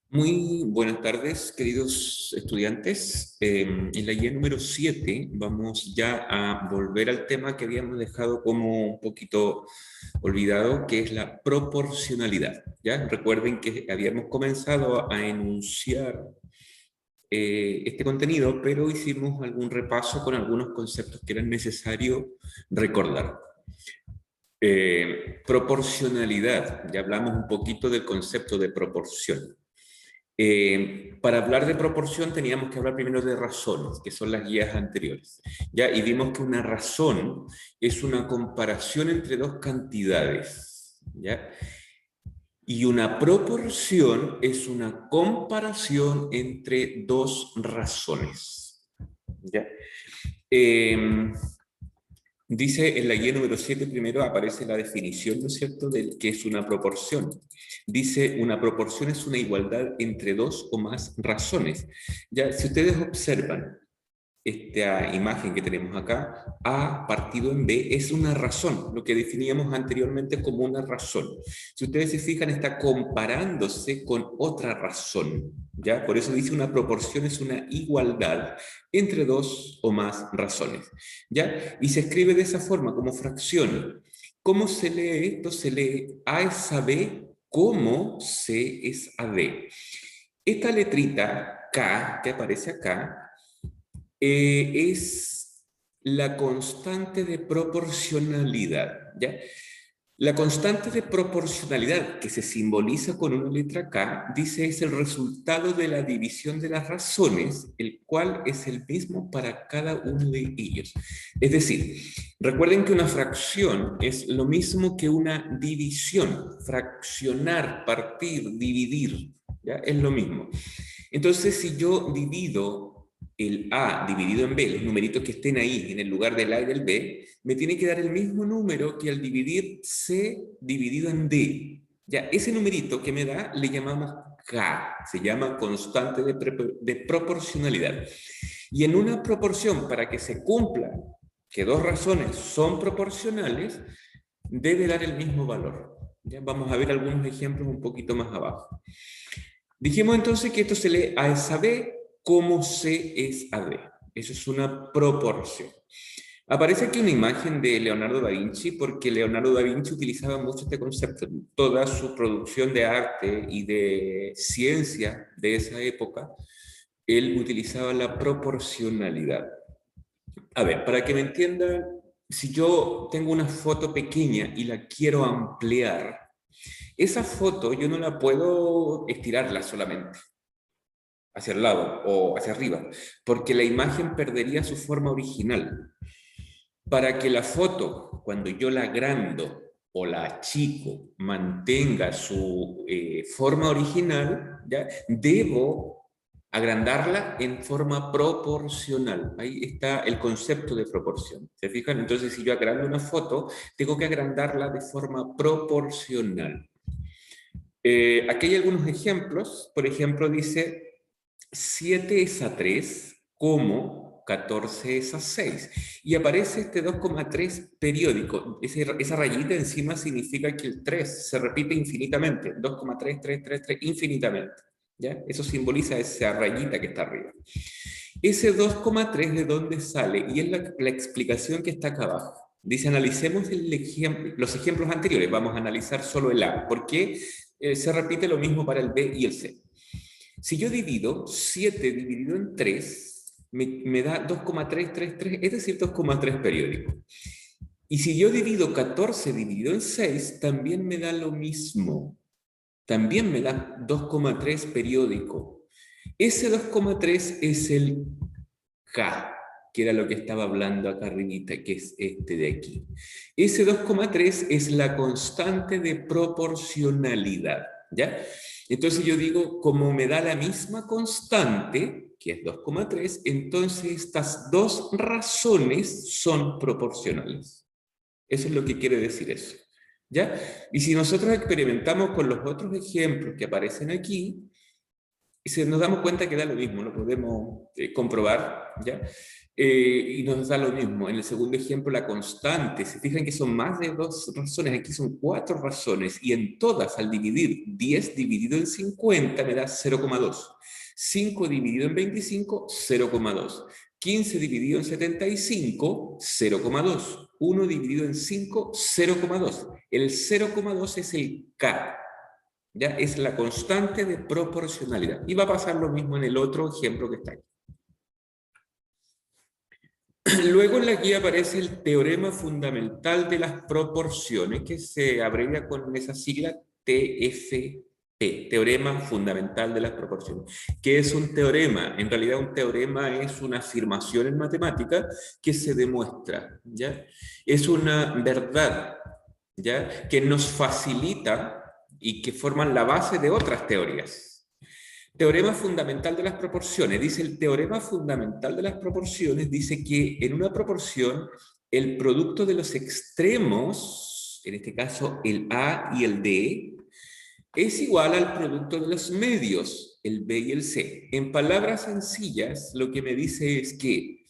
Muy buenas tardes, queridos estudiantes. En la guía número 7 vamos ya a volver al tema que habíamos dejado como un poquito olvidado, que es la proporcionalidad. ¿Ya? Recuerden que habíamos comenzado a enunciar este contenido, pero hicimos algún repaso con algunos conceptos que eran necesario recordar. Proporcionalidad, ya hablamos un poquito del concepto de proporción. Para hablar de proporción teníamos que hablar primero de razones, que son las guías anteriores. ¿Ya? Y vimos que una razón es una comparación entre dos cantidades. ¿Ya? Y una proporción es una comparación entre dos razones. ¿Ya? Eh, Dice en la guía número 7 primero aparece la definición, ¿no es cierto?, de qué es una proporción. Dice, una proporción es una igualdad entre dos o más razones. Ya, si ustedes observan esta imagen que tenemos acá, A partido en B es una razón, lo que definíamos anteriormente como una razón. Si ustedes se fijan, está comparándose con otra razón, ¿ya? Por eso dice una proporción es una igualdad entre dos o más razones, ¿ya? Y se escribe de esa forma, como fracción. ¿Cómo se lee esto? Se lee A es a B, como C es a D. Esta letrita K que aparece acá es la constante de proporcionalidad, ¿ya? La constante de proporcionalidad, que se simboliza con una letra K, dice es el resultado de la división de las razones, el cual es el mismo para cada uno de ellos. Es decir, recuerden que una fracción es lo mismo que una división. Fraccionar, partir, dividir, ¿ya? Es lo mismo. Entonces, si yo divido el A dividido en B, los numeritos que estén ahí en el lugar del A y del B, me tiene que dar el mismo número que al dividir C dividido en D. Ya, ese numerito que me da le llamamos K, se llama constante de proporcionalidad. Y en una proporción, para que se cumpla que dos razones son proporcionales, debe dar el mismo valor. Ya vamos a ver algunos ejemplos un poquito más abajo. Dijimos entonces que esto se lee A es a B como C es a D. Eso es una proporción. Aparece aquí una imagen de Leonardo da Vinci porque Leonardo da Vinci utilizaba mucho este concepto. Toda su producción de arte y de ciencia de esa época, él utilizaba la proporcionalidad. A ver, para que me entiendan, si yo tengo una foto pequeña y la quiero ampliar, esa foto yo no la puedo estirarla solamente hacia el lado o hacia arriba, porque la imagen perdería su forma original. Para que la foto, cuando yo la agrando o la achico, mantenga su forma original, ¿ya? Debo agrandarla en forma proporcional. Ahí está el concepto de proporción. ¿Se fijan? Entonces, si yo agrando una foto, tengo que agrandarla de forma proporcional. Aquí hay algunos ejemplos. Por ejemplo, dice 7 es a 3 como 14 es a 6. Y aparece este 2,3 periódico. Esa rayita encima significa que el 3 se repite infinitamente. 2,3, 3, 3, 3, infinitamente. ¿Ya? Eso simboliza esa rayita que está arriba. Ese 2,3 ¿de dónde sale? Y es la explicación que está acá abajo. Dice, analicemos los ejemplos anteriores. Vamos a analizar solo el A. ¿Por qué se repite lo mismo para el B y el C? Si yo divido 7 dividido en 3, me da 2,333, es decir, 2,3 periódico. Y si yo divido 14 dividido en 6, también me da lo mismo. También me da 2,3 periódico. Ese 2,3 es el K, que era lo que estaba hablando acá arribita, que es este de aquí. Ese 2,3 es la constante de proporcionalidad, ¿ya? Entonces yo digo, como me da la misma constante, que es 2,3, entonces estas dos razones son proporcionales. Eso es lo que quiere decir eso, ¿ya? Y si nosotros experimentamos con los otros ejemplos que aparecen aquí, y nos damos cuenta que da lo mismo, lo podemos comprobar, ¿ya? Y nos da lo mismo. En el segundo ejemplo, la constante. Se fijan que son más de 2 razones. Aquí son 4 razones. Y en todas, al dividir 10 dividido en 50, me da 0,2. 5 dividido en 25, 0,2. 15 dividido en 75, 0,2. 1 dividido en 5, 0,2. El 0,2 es el K. ¿Ya? Es la constante de proporcionalidad. Y va a pasar lo mismo en el otro ejemplo que está aquí. Luego en la guía aparece el teorema fundamental de las proporciones, que se abrevia con esa sigla TFP, teorema fundamental de las proporciones. ¿Qué es un teorema? En realidad un teorema es una afirmación en matemática que se demuestra, ¿ya? Es una verdad, ¿ya? Que nos facilita y que forman la base de otras teorías. Teorema fundamental de las proporciones. Dice el teorema fundamental de las proporciones, dice que en una proporción el producto de los extremos, en este caso el A y el D, es igual al producto de los medios, el B y el C. En palabras sencillas, lo que me dice es que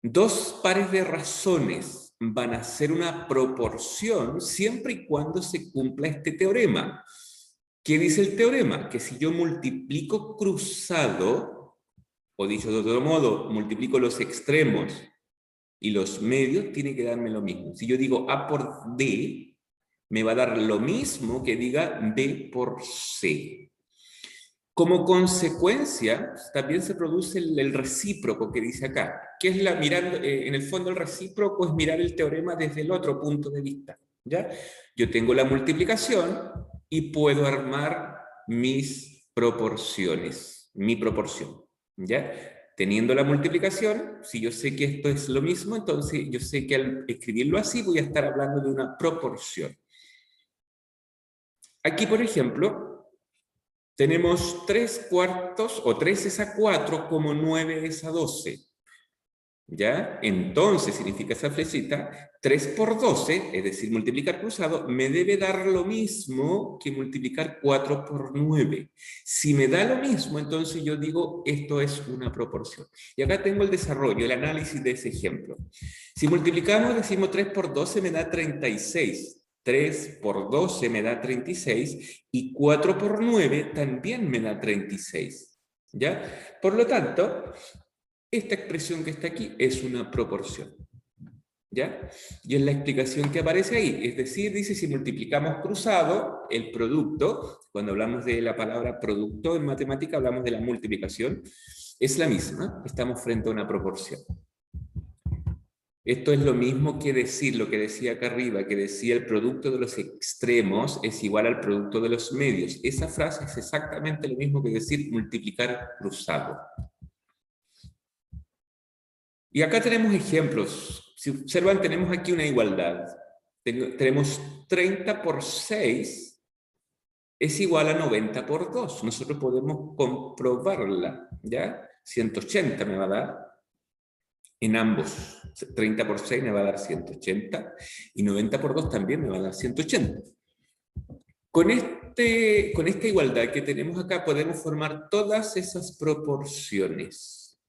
dos pares de razones van a ser una proporción siempre y cuando se cumpla este teorema. ¿Qué dice el teorema? Que si yo multiplico cruzado, o dicho de otro modo, multiplico los extremos y los medios, tiene que darme lo mismo. Si yo digo A por D, me va a dar lo mismo que diga B por C. Como consecuencia, también se produce el recíproco que dice acá, que es mirando, en el fondo el recíproco es mirar el teorema desde el otro punto de vista. ¿Ya? Yo tengo la multiplicación y puedo armar mis proporciones, mi proporción. ¿Ya? Teniendo la multiplicación, si yo sé que esto es lo mismo, entonces yo sé que al escribirlo así voy a estar hablando de una proporción. Aquí, por ejemplo, tenemos 3/4 o 3 es a 4 como 9 es a 12. ¿Ya? Entonces significa esa flechita, 3 por 12, es decir, multiplicar cruzado, me debe dar lo mismo que multiplicar 4 por 9. Si me da lo mismo, entonces yo digo, esto es una proporción. Y acá tengo el desarrollo, el análisis de ese ejemplo. Si multiplicamos, decimos 3 por 12 me da 36. 3 por 12 me da 36 y 4 por 9 también me da 36. ¿Ya? Por lo tanto, esta expresión que está aquí es una proporción. ¿Ya? Y es la explicación que aparece ahí. Es decir, dice, si multiplicamos cruzado, el producto, cuando hablamos de la palabra producto en matemática, hablamos de la multiplicación, es la misma. Estamos frente a una proporción. Esto es lo mismo que decir, lo que decía acá arriba, que decía el producto de los extremos es igual al producto de los medios. Esa frase es exactamente lo mismo que decir multiplicar cruzado. Y acá tenemos ejemplos. Si observan, tenemos aquí una igualdad. Tenemos 30 por 6 es igual a 90 por 2. Nosotros podemos comprobarla, ¿ya? 180 me va a dar en ambos. 30 por 6 me va a dar 180 y 90 por 2 también me va a dar 180. Con esta igualdad que tenemos acá podemos formar todas esas proporciones.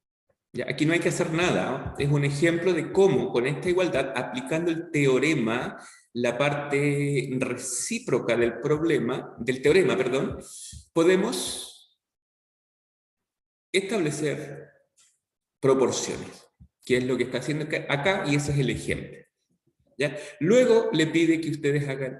Ya, aquí no hay que hacer nada, ¿no? Es un ejemplo de cómo con esta igualdad, aplicando el teorema, la parte recíproca del teorema, perdón, podemos establecer proporciones, que es lo que está haciendo acá, y ese es el ejemplo. ¿Ya? Luego le pide que ustedes hagan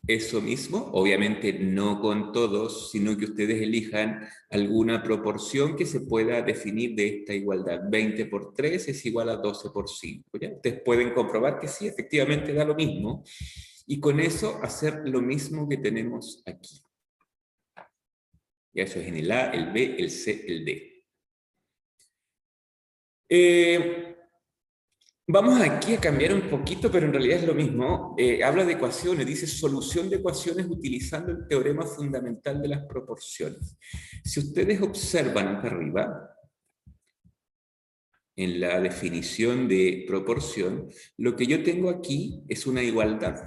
eso mismo, obviamente no con todos, sino que ustedes elijan alguna proporción que se pueda definir de esta igualdad. 20 por 3 es igual a 12 por 5. ¿Ya? Ustedes pueden comprobar que sí, efectivamente da lo mismo, y con eso hacer lo mismo que tenemos aquí. Ya eso es en el A, el B, el C, el D. Vamos aquí a cambiar un poquito, pero en realidad es lo mismo. Habla de ecuaciones, dice solución de ecuaciones utilizando el teorema fundamental de las proporciones. Si ustedes observan acá arriba, en la definición de proporción, lo que yo tengo aquí es una igualdad.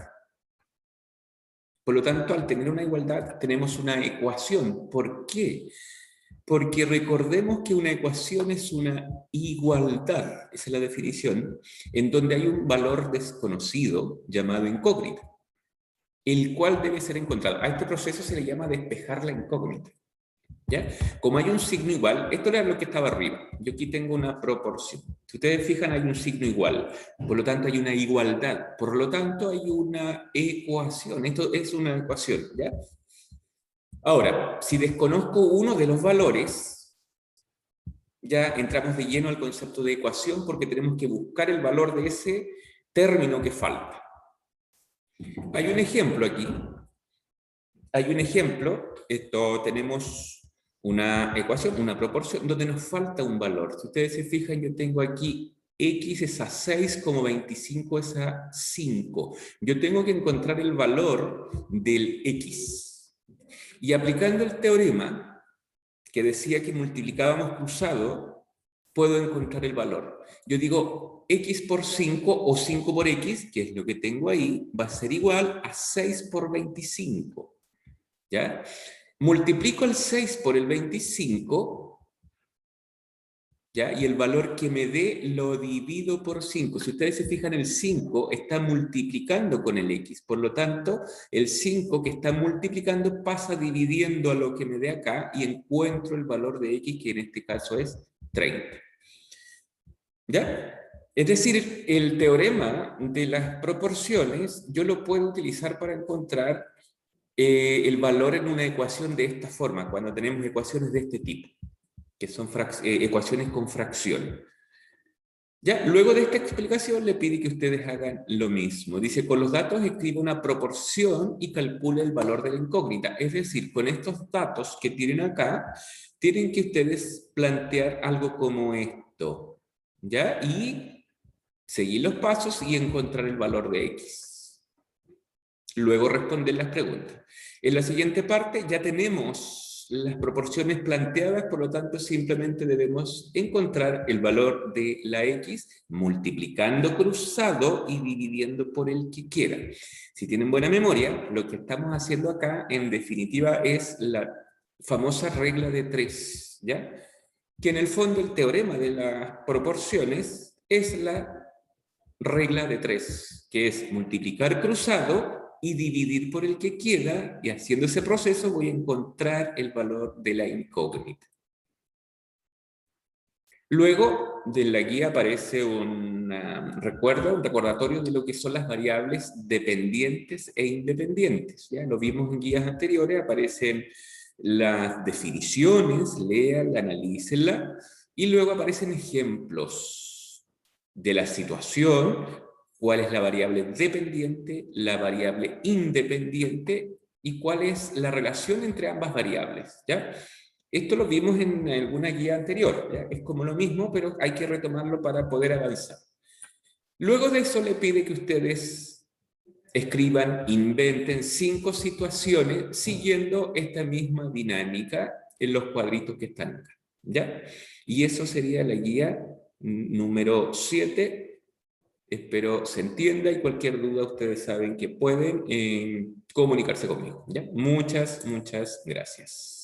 Por lo tanto, al tener una igualdad, tenemos una ecuación. ¿Por qué? Porque recordemos que una ecuación es una igualdad, esa es la definición, en donde hay un valor desconocido llamado incógnita, el cual debe ser encontrado. A este proceso se le llama despejar la incógnita. ¿Ya? Como hay un signo igual, esto era lo que estaba arriba, yo aquí tengo una proporción. Si ustedes fijan, hay un signo igual, por lo tanto hay una igualdad, por lo tanto hay una ecuación, esto es una ecuación, ¿ya? Ahora, si desconozco uno de los valores, ya entramos de lleno al concepto de ecuación porque tenemos que buscar el valor de ese término que falta. Hay un ejemplo aquí. Hay un ejemplo, esto tenemos una ecuación, una proporción, donde nos falta un valor. Si ustedes se fijan, yo tengo aquí x es a 6, como 25 es a 5. Yo tengo que encontrar el valor del x. Y aplicando el teorema que decía que multiplicábamos cruzado, puedo encontrar el valor. Yo digo x por 5 o 5 por x, que es lo que tengo ahí, va a ser igual a 6 por 25. ¿Ya? Multiplico el 6 por el 25, ¿ya? Y el valor que me dé lo divido por 5. Si ustedes se fijan, el 5 está multiplicando con el x. Por lo tanto, el 5 que está multiplicando pasa dividiendo a lo que me dé acá y encuentro el valor de x, que en este caso es 30. ¿Ya? Es decir, el teorema de las proporciones yo lo puedo utilizar para encontrar el valor en una ecuación de esta forma, cuando tenemos ecuaciones de este tipo, que son ecuaciones con fracción. Ya, luego de esta explicación le pide que ustedes hagan lo mismo. Dice, con los datos escribe una proporción y calcula el valor de la incógnita. Es decir, con estos datos que tienen acá, tienen que ustedes plantear algo como esto, ¿ya? Y seguir los pasos y encontrar el valor de x. Luego responder las preguntas. En la siguiente parte ya tenemos las proporciones planteadas, por lo tanto simplemente debemos encontrar el valor de la x multiplicando cruzado y dividiendo por el que quiera. Si tienen buena memoria, lo que estamos haciendo acá en definitiva es la famosa regla de 3, ¿ya? Que en el fondo el teorema de las proporciones es la regla de 3, que es multiplicar cruzado y dividir por el que queda, y haciendo ese proceso voy a encontrar el valor de la incógnita. Luego de la guía aparece un recordatorio de lo que son las variables dependientes e independientes. ¿Ya? Lo vimos en guías anteriores, aparecen las definiciones, léanla, analícenla, y luego aparecen ejemplos de la situación, cuál es la variable dependiente, la variable independiente, y cuál es la relación entre ambas variables, ¿ya? Esto lo vimos en alguna guía anterior, ¿ya? Es como lo mismo, pero hay que retomarlo para poder avanzar. Luego de eso le pide que ustedes escriban, inventen 5 situaciones siguiendo esta misma dinámica en los cuadritos que están acá, ¿ya? Y eso sería la guía número 7. Espero se entienda y cualquier duda ustedes saben que pueden comunicarse conmigo, ¿ya? Muchas gracias.